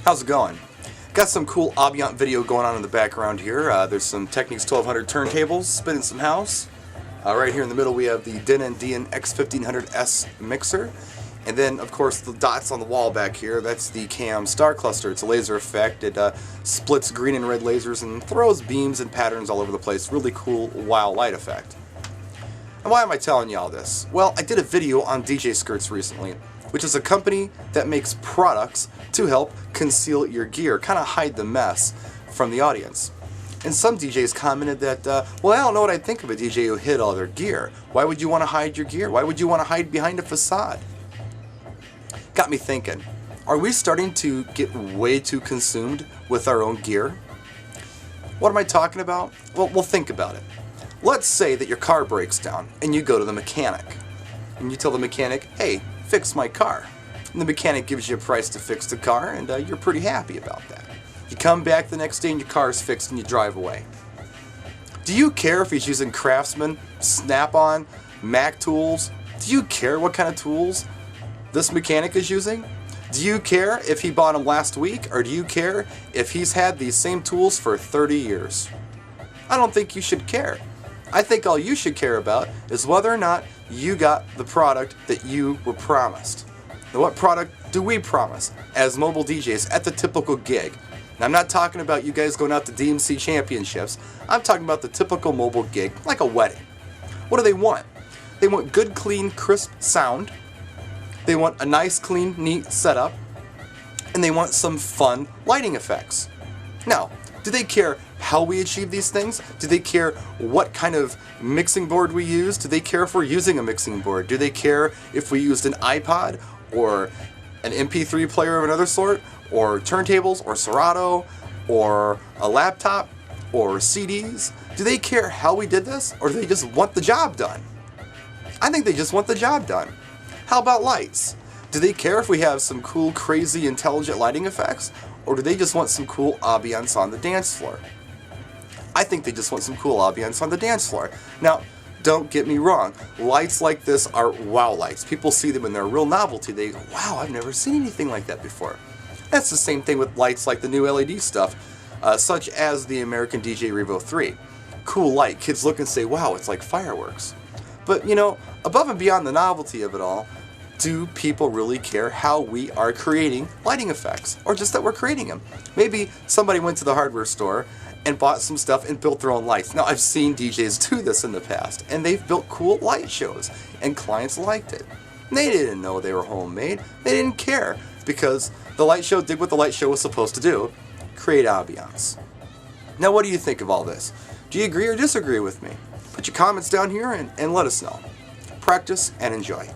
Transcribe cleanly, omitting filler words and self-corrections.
How's it going? Got some cool Abient video going on in the background here. There's some Technics 1200 turntables spinning some house. Right here in the middle we have the Denon X1500S mixer. And then of course the dots on the wall back here, that's the Cam Star Cluster. It's a laser effect. It splits green and red lasers and throws beams and patterns all over the place. Really cool wow light effect. And why am I telling you all this? Well, I did a video on DJ Skirts recently, which is a company that makes products to help conceal your gear, kind of hide the mess from the audience. And some DJs commented that, well, I don't know what I'd think of a DJ who hid all their gear. Why would you want to hide your gear? Why would you want to hide behind a facade? Got me thinking, are we starting to get way too consumed with our own gear? What am I talking about? Well, think about it. Let's say that your car breaks down and you go to the mechanic. And you tell the mechanic, hey, fix my car. And the mechanic gives you a price to fix the car, and you're pretty happy about that. You come back the next day and your car is fixed and you drive away. Do you care if he's using Craftsman, Snap-on, Mac tools? Do you care what kind of tools this mechanic is using? Do you care if he bought them last week, or do you care if he's had these same tools for 30 years? I don't think you should care. I think all you should care about is whether or not you got the product that you were promised. Now, what product do we promise as mobile DJs at the typical gig? And I'm not talking about you guys going out to DMC championships. I'm talking about the typical mobile gig, like a wedding. What do they want? They want good, clean, crisp sound. They want a nice, clean, neat setup. And they want some fun lighting effects. Now, do they care how we achieve these things? Do they care what kind of mixing board we use? Do they care if we're using a mixing board? Do they care if we used an iPod or an MP3 player of another sort, or turntables, or Serato, or a laptop, or CDs? Do they care how we did this, or do they just want the job done? I think they just want the job done. How about lights? Do they care if we have some cool, crazy, intelligent lighting effects, or do they just want some cool ambience on the dance floor? I think they just want some cool ambience on the dance floor. Now, don't get me wrong, lights like this are wow lights. People see them and they're a real novelty. They go, wow, I've never seen anything like that before. That's the same thing with lights like the new LED stuff, such as the American DJ Revo 3. Cool light, kids look and say, wow, it's like fireworks. But you know, above and beyond the novelty of it all, do people really care how we are creating lighting effects? Or just that we're creating them? Maybe somebody went to the hardware store and bought some stuff and built their own lights. Now, I've seen DJs do this in the past, and they've built cool light shows, and clients liked it. And they didn't know they were homemade. They didn't care, because the light show did what the light show was supposed to do, create ambiance. Now, what do you think of all this? Do you agree or disagree with me? Put your comments down here and let us know. Practice and enjoy.